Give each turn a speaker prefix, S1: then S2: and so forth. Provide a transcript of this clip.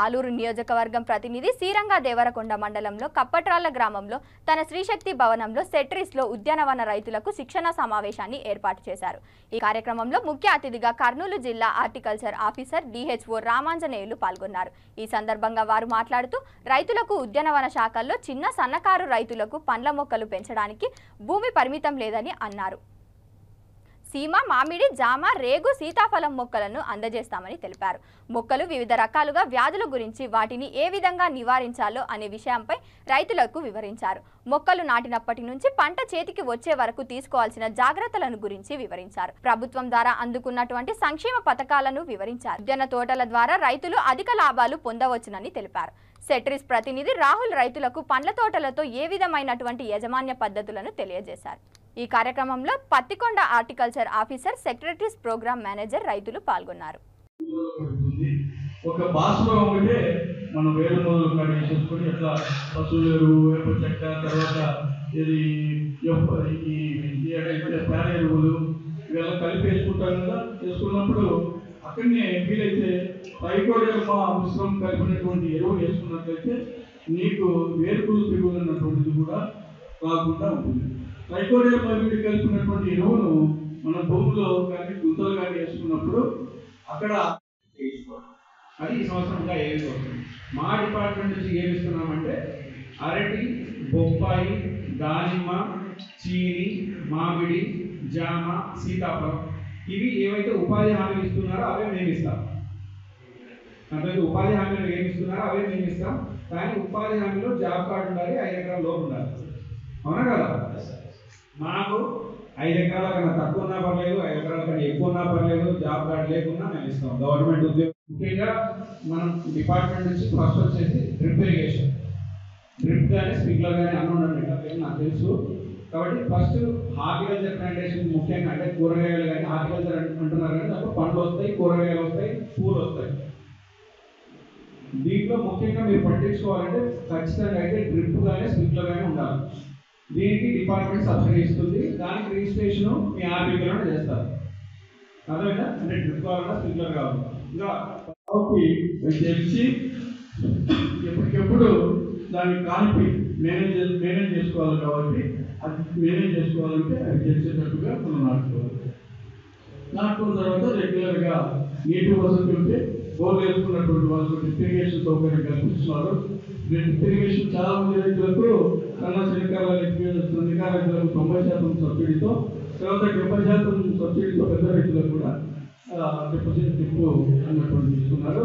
S1: ఆలూరు నియోజకవర్గం ప్రతినిధి శ్రీరంగ దేవరకొండ మండలంలో కప్పట్రాళ్ల గ్రామంలో తన శ్రీశక్తి భవనంలో సెట్రిస్లో ఉద్యానవన రైతులకు శిక్షణ సమావేశాన్ని ఏర్పాటు చేశారు. ఈ కార్యక్రమంలో ముఖ్య అతిథిగా కర్నూలు జిల్లా హార్టికల్చర్ ఆఫీసర్ డిహెచ్ఓ రామాంజనేయులు పాల్గొన్నారు. ఈ సందర్భంగా వారు మాట్లాడుతూ రైతులకు ఉద్యానవన శాఖల్లో చిన్న సన్నకారు రైతులకు పండ్ల మొక్కలు పెంచడానికి భూమి పరిమితం లేదని అన్నారు. సీమ, మామిడి, జామ, రేగు, సీతాఫలం మొక్కలను అందజేస్తామని తెలిపారు. మొక్కలు వివిధ రకాలుగా వ్యాధుల గురించి వాటిని ఏ విధంగా నివారించాలో అనే విషయంపై రైతులకు వివరించారు. మొక్కలు నాటినప్పటి నుంచి పంట చేతికి వచ్చే వరకు తీసుకోవాల్సిన జాగ్రత్తలను గురించి వివరించారు. ప్రభుత్వం ద్వారా అందుకున్నటువంటి సంక్షేమ పథకాలను వివరించారు. ఉద్యాన తోటల ద్వారా రైతులు అధిక లాభాలు పొందవచ్చునని తెలిపారు. సెట్రిస్ ప్రతినిధి రాహుల్ రైతులకు పండ్ల తోటలతో ఏ విధమైనటువంటి యాజమాన్య పద్ధతులను తెలియజేశారు. ఈ కార్యక్రమంలో Pattikonda horticulture officer, secretaries programme manager రైతులు పాల్గొన్నారు.
S2: ఒక బాస్లో ఒకటే మనం వేరు మొదలు కట్ చేసుకొని ఇట్లా పశువులు వేప చెక్క తర్వాత ఇది పేడ ఎరువులు ఇవన్నీ కలిపి వేసుకుంటాం కదా. వేసుకున్నప్పుడు అక్కడనే వీలైతే ట్రైకోడర్మా మిశ్రమం కలిపినటువంటి ఎరువులు వేసుకున్నట్లయితే నీకు వేరుకులు తెగులు అన్నటువంటిది కూడా రాకుండా ఉంటుంది. ట్రైకోడర్మా కలిపినటువంటి ఎరువును మన భూమిలో కానీ గుంతలు కానీ వేసుకున్నప్పుడు అక్కడ
S3: అది ఈ సంవత్సరంగా ఏమిస్తుంది. మా డిపార్ట్మెంట్ నుంచి ఏమిస్తున్నామంటే అరటి, బొప్పాయి, దానిమ్మ, చీని, మామిడి, జామ, సీతాఫలం ఇవి ఏవైతే ఉపాధి హామీలు ఇస్తున్నారో అవే మేము ఇస్తాం. అంటే ఉపాధి హామీలు ఏమి ఇస్తున్నారో అవే మేము ఇస్తాం. కానీ ఉపాధి హామీలో జాబ్ కార్డు ఉండాలి, 5 ఎకరాల లోపు ఉండాలి. అవునా కదా? మాకు 5 ఎకరాల కన్నా తక్కువ ఉన్నా పర్లేదు, 5 ఎకరాల కన్నా ఎక్కువ ఉన్నా పర్లేదు, జాబ్ కార్డు లేకున్నా మేము ఇస్తాం. గవర్నమెంట్ ఉద్యోగం ముఖ్యంగా మనం డిపార్ట్మెంట్ నుంచి ఫస్ట్ వచ్చేసి డ్రిప్ ఇరిగేషన్. డ్రిప్ కానీ స్ప్రింక్లర్ కానీ అన్నీ ఉండండి నాకు తెలుసు. కాబట్టి ఫస్ట్ హార్టికల్చర్ ప్లాంటేషన్ ముఖ్యంగా అంటే కూరగాయలు కానీ హార్టికల్చర్ అంటున్నారు కానీ అప్పుడు పండ్లు వస్తాయి, కూరగాయలు వస్తాయి, పూలు వస్తాయి. దీంట్లో ముఖ్యంగా మీరు పట్టించుకోవాలంటే ఖచ్చితంగా అయితే డ్రిప్ కానీ స్ప్రింక్లర్ కానీ ఉండాలి. దీనికి డిపార్ట్మెంట్ సబ్సిడీ ఇస్తుంది. దానికి రిజిస్ట్రేషన్ మీ ఆర్బీకేలోనే చేస్తారు. అర్థమైందా? అంటే డ్రిప్ కావాలన్నా స్ప్రింక్లర్ కావాలి. ఇంకా
S2: తెలిసి ఎప్పటికెప్పుడు దాన్ని కానిపి మేనేజ్ చేసుకోవాలి. కాబట్టి అది మేనేజ్ చేసుకోవాలంటే అది తెలిసేటట్టుగా మనం నాటుకున్న తర్వాత రెగ్యులర్గా నీటి వసతి ఉంటే బోర్లు వేసుకున్నటువంటి వాళ్ళకు డ్రిప్ ఇరిగేషన్ సౌకర్యం కల్పిస్తున్నారు. డ్రిప్ ఇరిగేషన్ చాలా మంది రైతులకు సన్నకారు రైతులకు 90% సబ్సిడీతో, తర్వాత 70% సబ్సిడీతో పెద్ద రైతులకు కూడా డ్రిప్ అన్నటువంటి ఇస్తున్నారు.